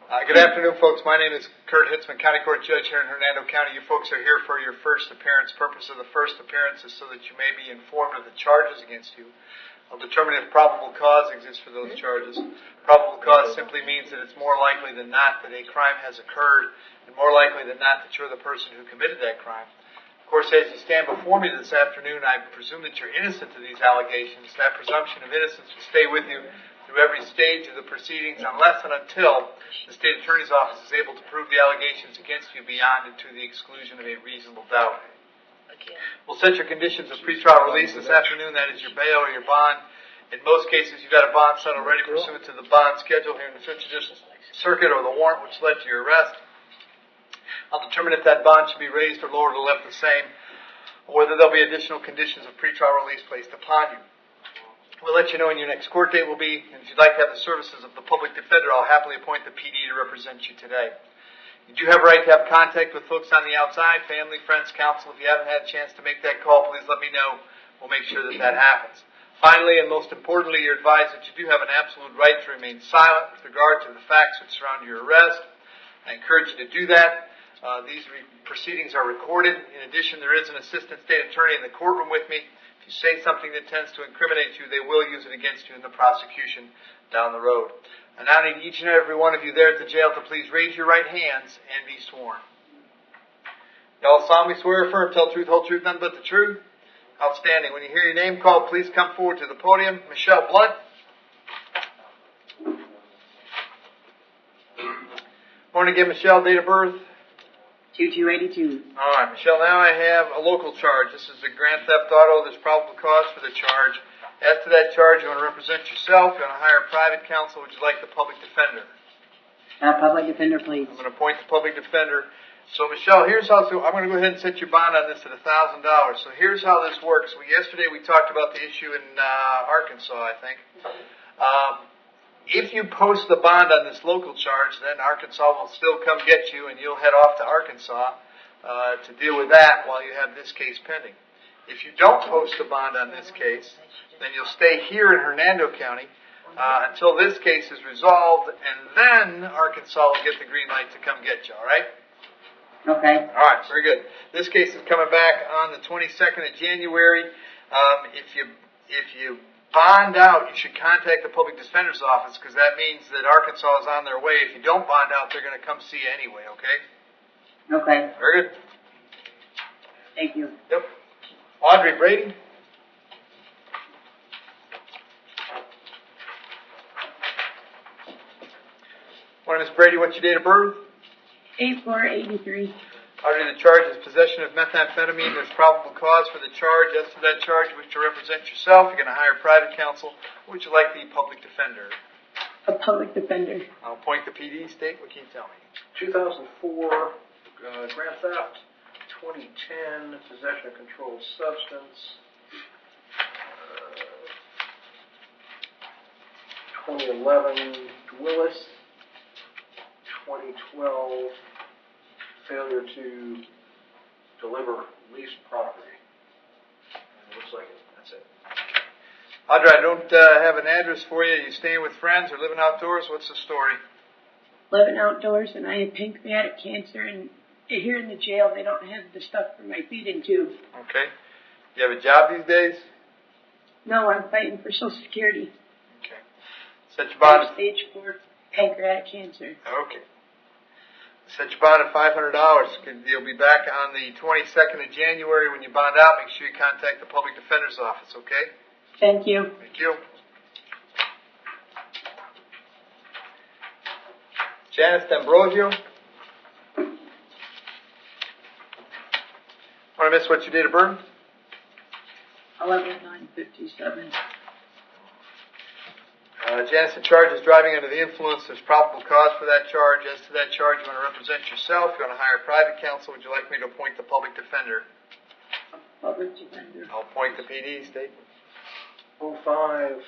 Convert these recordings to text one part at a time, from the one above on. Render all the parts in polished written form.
Good afternoon, folks. My name is Kurt Hitzemann, County Court Judge here in Hernando County. You folks are here for your first appearance. Purpose of the first appearance is so that you may be informed of the charges against you. I'll determine if probable cause exists for those charges. Probable cause simply means that it's more likely than not that a crime has occurred, and more likely than not that you're the person who committed that crime. Of course, as you stand before me this afternoon, I presume that you're innocent of these allegations. That presumption of innocence will stay with you through every stage of the proceedings unless and until the State Attorney's Office is able to prove the allegations against you beyond and to the exclusion of a reasonable doubt. We'll set your conditions of pretrial release this afternoon. That is your bail or your bond. In most cases, you've got a bond set already pursuant to the bond schedule here in the Fifth Judicial Circuit or the warrant which led to your arrest. I'll determine if that bond should be raised or lowered or left the same, or whether there'll be additional conditions of pretrial release placed upon you. We'll let you know when your next court date will be, and if you'd like to have the services of the public defender, I'll happily appoint the PD to represent you today. You do have a right to have contact with folks on the outside, family, friends, counsel. If you haven't had a chance to make that call, please let me know. We'll make sure that that happens. Finally, and most importantly, you're advised that you do have an absolute right to remain silent with regard to the facts which surround your arrest. I encourage you to do that. These proceedings are recorded. In addition, there is an assistant state attorney in the courtroom with me. If you say something that tends to incriminate you, they will use it against you in the prosecution down the road. I now need each and every one of you there at the jail to please raise your right hands and be sworn. You all solemnly swear or affirm, tell the truth, whole truth, none but the truth. Outstanding. When you hear your name called, please come forward to the podium. Michelle Blunt. Morning again, Michelle. Date of birth? 2282. All right, Michelle, now I have a local charge. This is a grand theft auto. There's probable cause for the charge. As to that charge, you want to represent yourself. You want to hire a private counsel. Would you like the public defender? Public defender, please. I'm going to appoint the public defender. So, Michelle, here's how. So I'm going to go ahead and set your bond on this at $1,000. So here's how this works. Yesterday we talked about the issue in Arkansas, I think. If you post the bond on this local charge, then Arkansas will still come get you, and you'll head off to Arkansas to deal with that while you have this case pending. If you don't post the bond on this case, then you'll stay here in Hernando County until this case is resolved, and then Arkansas will get the green light to come get you, all right? Okay. All right, very good. This case is coming back on the 22nd of January. If you bond out, you should contact the public defender's office because that means that Arkansas is on their way. If you don't bond out, they're going to come see you anyway, okay? Okay. Very good. Thank you. Yep. Audrey Brady. Morning, Miss Brady. What's your date of birth? 8483. Audrey, the charge is possession of methamphetamine. There's probable cause for the charge. As to that charge, you wish to represent yourself. You're going to hire private counsel. Or would you like the public defender? A public defender. I'll appoint the PD. State, what can you tell me? 2004, grand theft. 2010, possession of controlled substance. 2011, Willis. 2012, failure to deliver leased property. It looks like it. That's it. Audrey, I don't have an address for you. Are you staying with friends or living outdoors? What's the story? Living outdoors, and I have pancreatic cancer, and here in the jail they don't have the stuff for my feeding tube. Okay. You have a job these days? No, I'm fighting for Social Security. Okay. Set your bond. Stage 4 pancreatic cancer. Okay. Set your bond at $500. You'll be back on the 22nd of January. When you bond out, make sure you contact the public defender's office, okay? Thank you. Thank you. Janice D'Ambrosio. Want to miss what's your date of birth? 11/9/57. Janice, the charge is driving under the influence. There's probable cause for that charge. As to that charge, you want to represent yourself. You want to hire private counsel. Would you like me to appoint the public defender? Public defender. I'll appoint the PD. State. 05,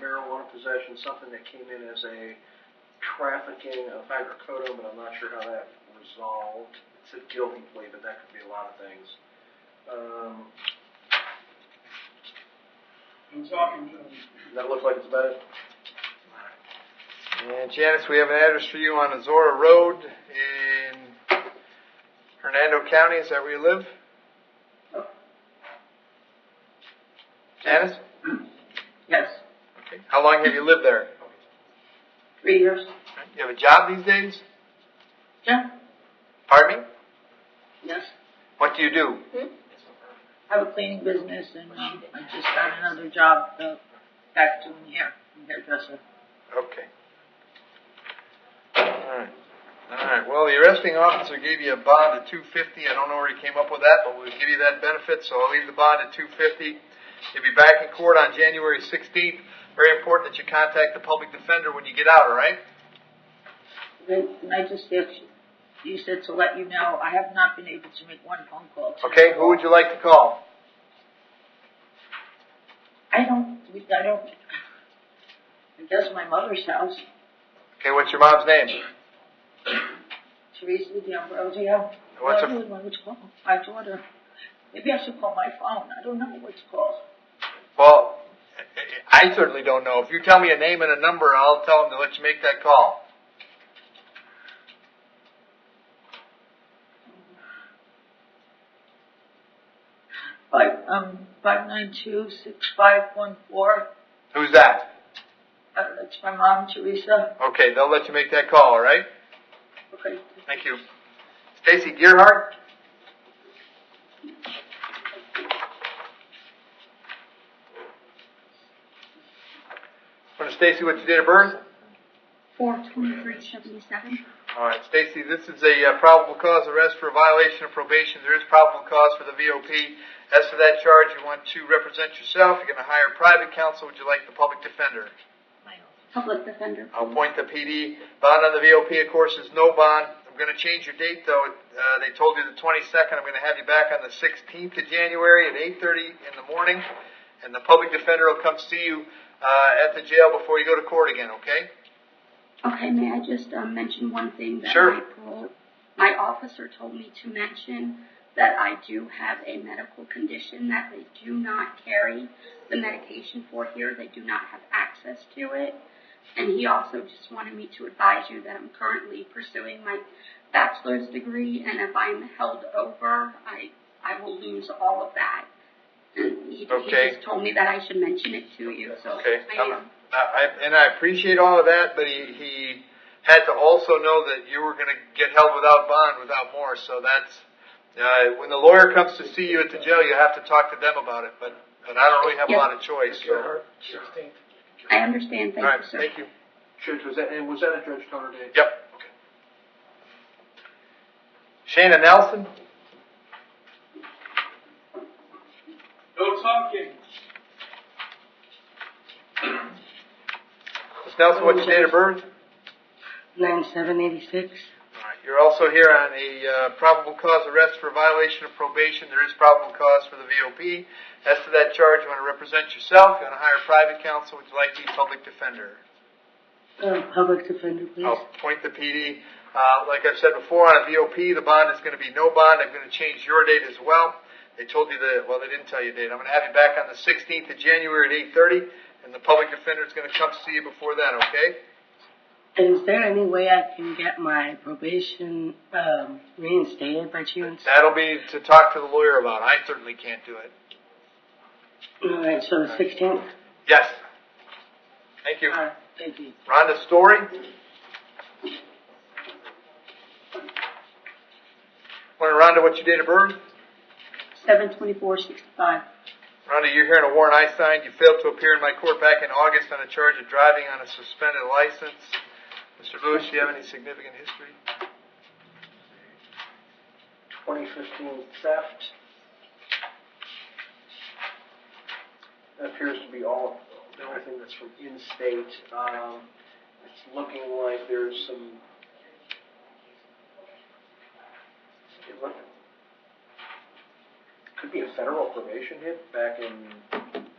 marijuana possession, something that came in as a trafficking of hydrocodone, but I'm not sure how that resolved. It's a guilty plea, but that could be a lot of things. I'm talking to him. That looks like it's about it. And Janice, we have an address for you on Azora Road in Hernando County. Is that where you live? Janice? Yes. Okay. How long have you lived there? 3 years. You have a job these days? Yeah. Pardon me? Yes. What do you do? I have a cleaning business, and I just got another job back doing hair. I'm a hairdresser. Okay. All right. Well, the arresting officer gave you a bond of $250. I don't know where he came up with that, but we'll give you that benefit. So I'll leave the bond at $250. You'll be back in court on January 16th. Very important that you contact the public defender when you get out. All right? Can I just ask you said to let you know, I have not been able to make one phone call. Okay. Who would you like to call? I guess my mother's house. Okay. What's your mom's name? Teresa D'Ambrosio. What's I really want to call my daughter. Maybe I should call my phone. I don't know what's called. Well, I certainly don't know. If you tell me a name and a number, I'll tell them to let you make that call. Five 592-6514. Who's that? That's my mom, Teresa. Okay, they'll let you make that call, all right? Okay. Thank you. Stacy Gearhart? Stacy, what's your date of birth? 4/23/77. All right, Stacy, this is a probable cause arrest for a violation of probation. There is probable cause for the VOP. As to that charge, you want to represent yourself. You're going to hire private counsel. Would you like the public defender? Public defender. I'll appoint the PD. Bond on the VOP, of course, is no bond. I'm going to change your date, though. They told you the 22nd. I'm going to have you back on the 16th of January at 8:30 in the morning. And the public defender will come see you at the jail before you go to court again, okay? Okay, may I just mention one thing that Sure. my officer told me to mention, that I do have a medical condition that they do not carry the medication for here. They do not have access to it. And he also just wanted me to advise you that I'm currently pursuing my bachelor's degree, and if I'm held over, I will lose all of that. And he just told me that I should mention it to you. So Okay. I I appreciate all of that, but he had to also know that you were going to get held without bond, without more. So that's when the lawyer comes to see you at the jail, you have to talk to them about it. But I don't really have a lot of choice. So. 16th. I understand. Thank All right, you, sir. thank you. Judge, was that a Judge Toner date? Yep. Okay. Shana Nelson. No talking. Ms. Nelson, what's your date of birth? 9786. All right. You're also here on a probable cause arrest for violation of probation. There is probable cause for the VOP. As to that charge, you want to represent yourself. You want to hire private counsel. Would you like the public defender? Public defender, please. I'll appoint the PD. Like I've said before, on a VOP, the bond is going to be no bond. I'm going to change your date as well. They told you they didn't tell you the date. I'm going to have you back on the 16th of January at 8:30, and the public defender is going to come see you before then, okay? Is there any way I can get my probation reinstated by chance? That'll be to talk to the lawyer about. I certainly can't do it. All right, so the 16th? Yes. Thank you. All right, thank you. Rhonda Story. Morning, Rhonda. What's your date of birth? 7/24/65. Rhonda, you're here in a warrant I signed. You failed to appear in my court back in August on a charge of driving on a suspended license. Mr. Lewis, do you have any significant history? 2015 theft. That appears to be the only thing that's from in-state. It's looking like there's some. Could be a federal probation hit back in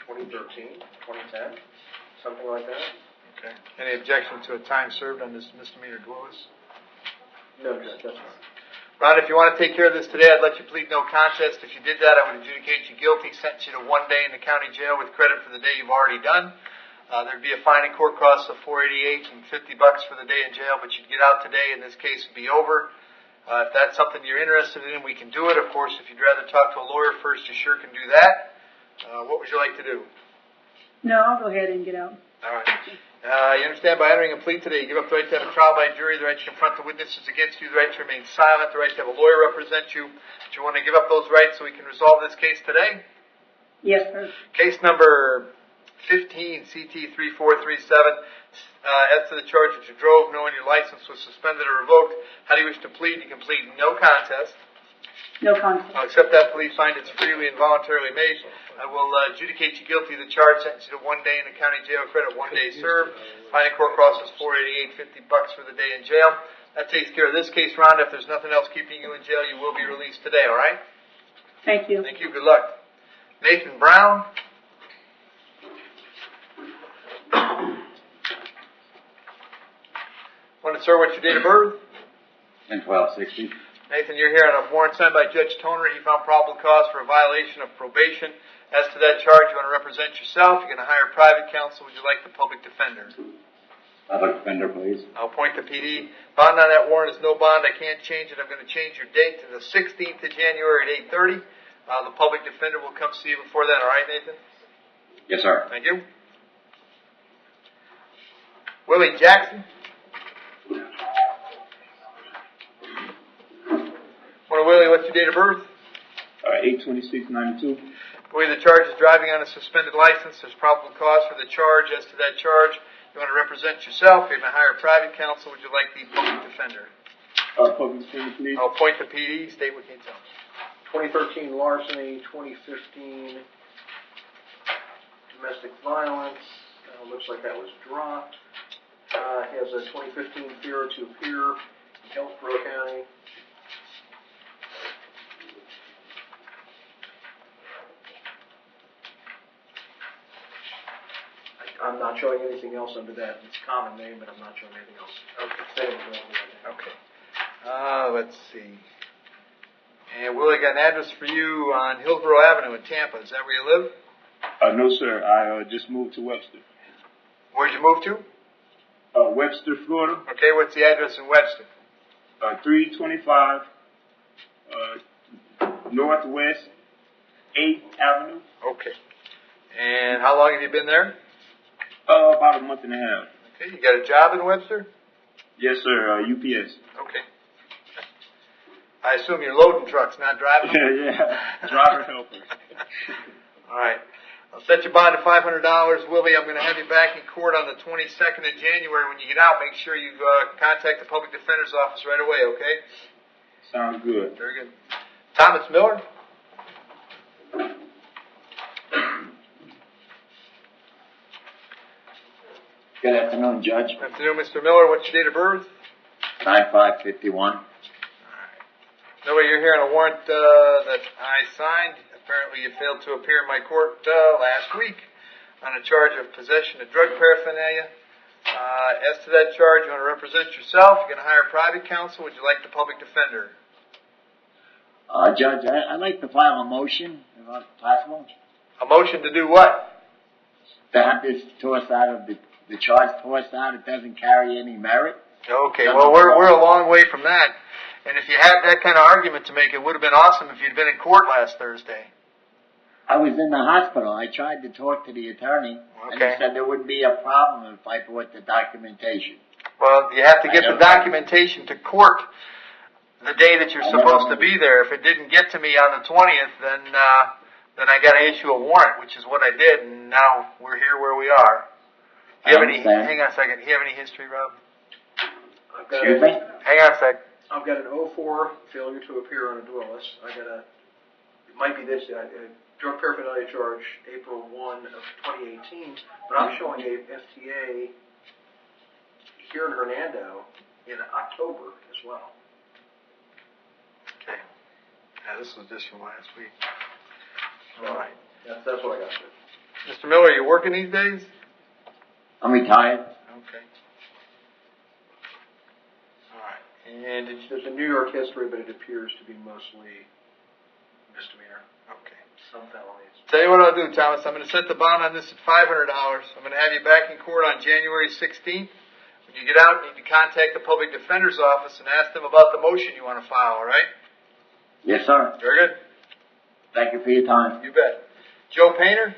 2013, 2010, something like that. Okay. Any objection to a time served on this misdemeanor, Lewis? No, Judge, that's fine. Rhonda, if you want to take care of this today, I'd let you plead no contest. If you did that, I would adjudicate you guilty, sentence you to 1 day in the county jail with credit for the day you've already done. There'd be a fine and court cost of $488 and $50 for the day in jail, but you'd get out today, and this case would be over. If that's something you're interested in, we can do it. Of course, if you'd rather talk to a lawyer first, you sure can do that. What would you like to do? No, I'll go ahead and get out. All right. You understand by entering a plea today, you give up the right to have a trial by jury, the right to confront the witnesses against you, the right to remain silent, the right to have a lawyer represent you. Do you want to give up those rights so we can resolve this case today? Yes, sir. Case number 15, CT 3437. As to the charge that you drove knowing your license was suspended or revoked, how do you wish to plead? You can plead no contest. No contest. I'll accept that plea, find it's freely and voluntarily made. I will adjudicate you guilty of the charge, sentence you to 1 day in the county jail, credit 1 day served. Fine and court cost is $488, $50 for the day in jail. That takes care of this case, Rhonda. If there's nothing else keeping you in jail, you will be released today, all right? Thank you. Thank you. Good luck. Nathan Brown. Want to, sir, what's your date of birth? 10/12/60. Nathan, you're here on a warrant signed by Judge Toner. He found probable cause for a violation of probation. As to that charge, you want to represent yourself. You're going to hire private counsel. Would you like the public defender? Public defender, please. I'll appoint the PD. Bond on that warrant is no bond. I can't change it. I'm going to change your date to the 16th of January at 8:30. The public defender will come see you before then. All right, Nathan? Yes, sir. Thank you. Willie Jackson. Willie, what's your date of birth? 8/26/92. Willie, the charge is driving on a suspended license. There's probable cause for the charge. As to that charge, you want to represent yourself. You're going to hire private counsel. Would you like the public defender? Public defender, please. I'll appoint the PD. State what you tell. 2013 larceny, 2015 domestic violence. Looks like that was dropped. He has a 2015 failure to appear in Hillsborough County. I'm not showing anything else under that. It's a common name, but I'm not showing anything else. Okay. Let's see. And Willie, got an address for you on Hillsborough Avenue in Tampa. Is that where you live? No, sir. I just moved to Webster. Where'd you move to? Webster, Florida. Okay, what's the address in Webster? 325 Northwest 8th Avenue. Okay. And how long have you been there? About a month and a half. Okay, you got a job in Webster? Yes, sir. UPS. Okay. I assume you're loading trucks, not driving them? Yeah. Driver helper. All right. I'll set your bond to $500. Willie, I'm going to have you back in court on the 22nd of January. When you get out, make sure you contact the public defender's office right away, okay? Sounds good. Very good. Thomas Miller? Good afternoon, Judge. Good afternoon, Mr. Miller. What's your date of birth? 9/5/51. Miller, you're here on a warrant that I signed. Apparently you failed to appear in my court last week on a charge of possession of drug paraphernalia. As to that charge, you want to represent yourself. You're going to hire private counsel. Would you like the public defender? Judge, I'd like to file a motion, if possible, A motion to do what? to have this tossed out of the charge tossed out. It doesn't carry any merit. Okay, well, we're a long way from that. And if you had that kind of argument to make, it would have been awesome if you'd been in court last Thursday. I was in the hospital. I tried to talk to the attorney, and he Okay. said there wouldn't be a problem if I brought the documentation. Well, you have to get the documentation to court the day that you're supposed to be there. If it didn't get to me on the 20th, then I got to issue a warrant, which is what I did, and now we're here where we are. Do you have any? Hang on a second. Do you have any history, Rob? Excuse me? Hang on a sec. I've got an 04 failure to appear on a duelist. I got it might be this, drug paraphernalia charge April 1 of 2018, but I'm showing a FTA here in Hernando in October as well. Okay. Yeah, this was just from last week. All right. That's what I got. Mr. Miller, are you working these days? I'm retired. Okay. All right. And did you? There's a New York history, but it appears to be mostly misdemeanor. Okay. Some felonies. tell you what I'll do, Thomas. I'm going to set the bond on this at $500. I'm going to have you back in court on January 16th. When you get out, you need to contact the public defender's office and ask them about the motion you want to file, all right? Yes, sir. Very good. Thank you for your time. You bet. Joe Painter?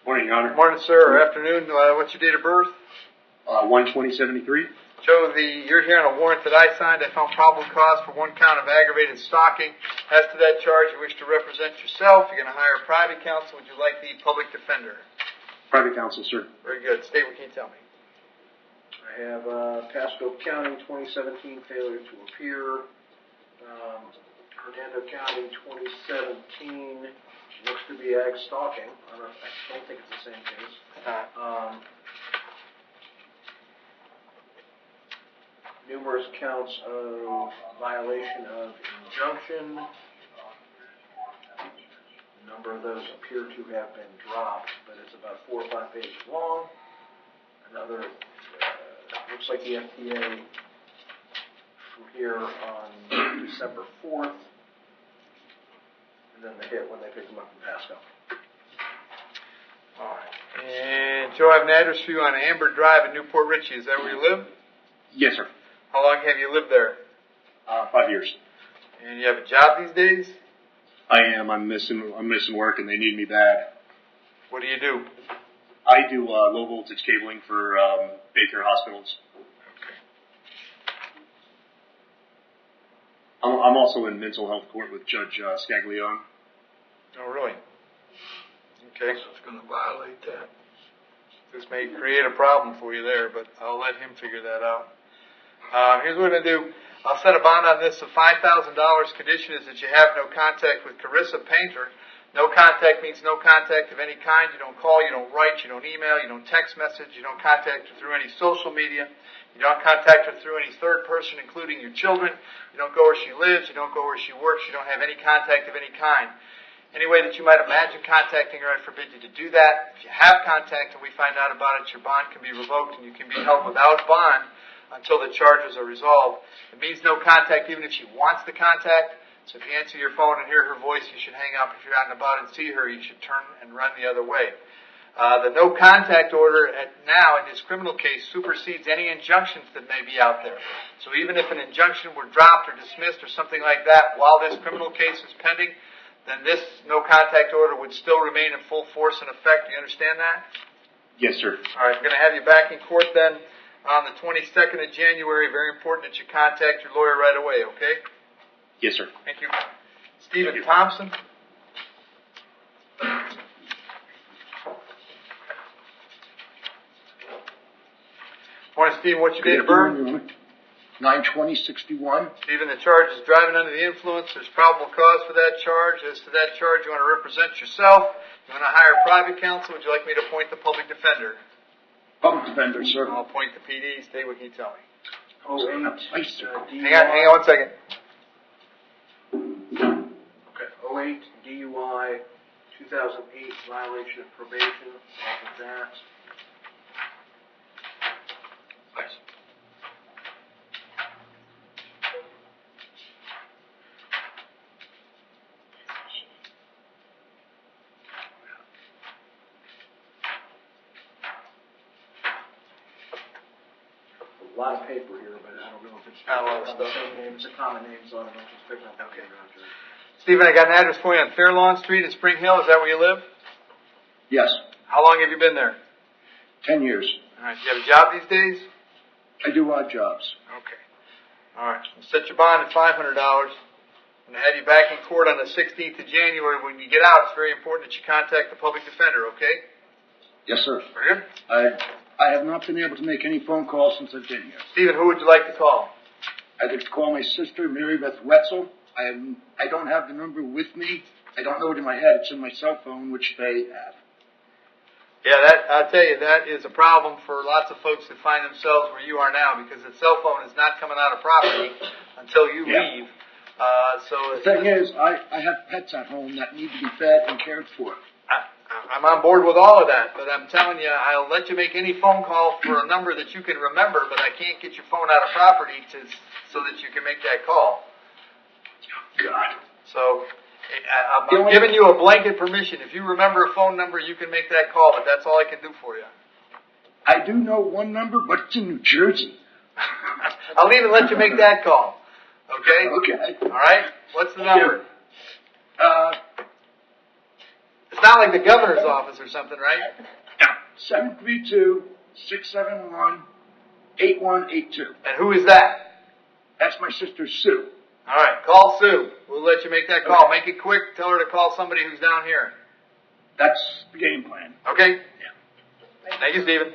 Morning, Your Honor. Morning, sir, or afternoon. What's your date of birth? 1/20/73. Joe, you're here on a warrant that I signed. I found probable cause for one count of aggravated stalking. As to that charge, you wish to represent yourself. You're going to hire a private counsel. Would you like the public defender? Private counsel, sir. Very good. State what can you tell me? I have Pasco County 2017 failure to appear. Hernando County 2017 looks to be ag stalking. I don't think it's the same case. Numerous counts of violation of injunction. A number of those appear to have been dropped, but it's about 4 or 5 pages long. Another looks like the FDA from here on December 4th, and then the hit when they pick them up in Pasco. All right. And Joe, I have an address for you on Amber Drive in Newport Richey. Is that where you live? Yes, sir. How long have you lived there? 5 years. And you have a job these days? I am. I'm missing work, and they need me bad. What do you do? I do low voltage cabling for Baker hospitals. I'm also in mental health court with Judge Scaglione. Oh, really? Okay. So it's going to violate that. This may create a problem for you there, but I'll let him figure that out. Here's what I'm going to do. I'll set a bond on this of $5,000. Condition is that you have no contact with Carissa Painter. No contact means no contact of any kind. You don't call, you don't write, you don't email, you don't text message, you don't contact her through any social media. You don't contact her through any third person, including your children. You don't go where she lives, you don't go where she works, you don't have any contact of any kind. Any way that you might imagine contacting her, I forbid you to do that. If you have contact and we find out about it, your bond can be revoked and you can be held without bond until the charges are resolved. It means no contact even if she wants to contact. So if you answer your phone and hear her voice, you should hang up. If you're out and about and see her, you should turn and run the other way. The no contact order now in this criminal case supersedes any injunctions that may be out there. So even if an injunction were dropped or dismissed or something like that while this criminal case is pending, then this no contact order would still remain in full force and effect. Do you understand that? Yes, sir. All right, I'm going to have you back in court then on the 22nd of January. Very important that you contact your lawyer right away, okay? Yes, sir. Thank you. Stephen Thompson. Morning, Stephen. What's your date of birth? 9/20/61. Stephen, the charge is driving under the influence. There's probable cause for that charge. As to that charge, you want to represent yourself. You want to hire private counsel. Would you like me to appoint the public defender? Public defender, sir. I'll appoint the PD. Stay with me. Tell me. 08 Hang on 1 second. Okay, 08 DUI, 2008 violation of probation, off of that. Nice. A lot of paper here, but I don't know if it's Not a lot of the stuff. same name. It's a common name, so I don't know if it's picking up. Okay. Stephen, I got an address for you on Fairlawn Street in Spring Hill. Is that where you live? Yes. How long have you been there? 10 years. All right. Do you have a job these days? I do odd jobs. Okay. All right. We'll set your bond at $500. I'm going to have you back in court on the 16th of January. When you get out, it's very important that you contact the public defender, okay? Yes, sir. Very good. I have not been able to make any phone calls since I've been here. Stephen, who would you like to call? I'd like to call my sister, Mary Beth Wetzel. I don't have the number with me. I don't know it in my head. It's in my cell phone, which they have. Yeah, I'll tell you, that is a problem for lots of folks that find themselves where you are now, because the cell phone is not coming out of property until you leave. The thing is, I have pets at home that need to be fed and cared for. I'm on board with all of that, but I'm telling you, I'll let you make any phone call for a number that you can remember, but I can't get your phone out of property so that you can make that call. God. So I'm giving you a blanket permission. If you remember a phone number, you can make that call, but that's all I can do for you. I do know one number, but it's in New Jersey. I'll even let you make that call. Okay? Okay. All right? What's the number? Uh, It's not like the governor's office or something, right? 732-671-8182. And who is that? That's my sister Sue. All right, call Sue. We'll let you make that call. Make it quick. Tell her to call somebody who's down here. That's the game plan. Okay? Yeah. Thank you, Stephen.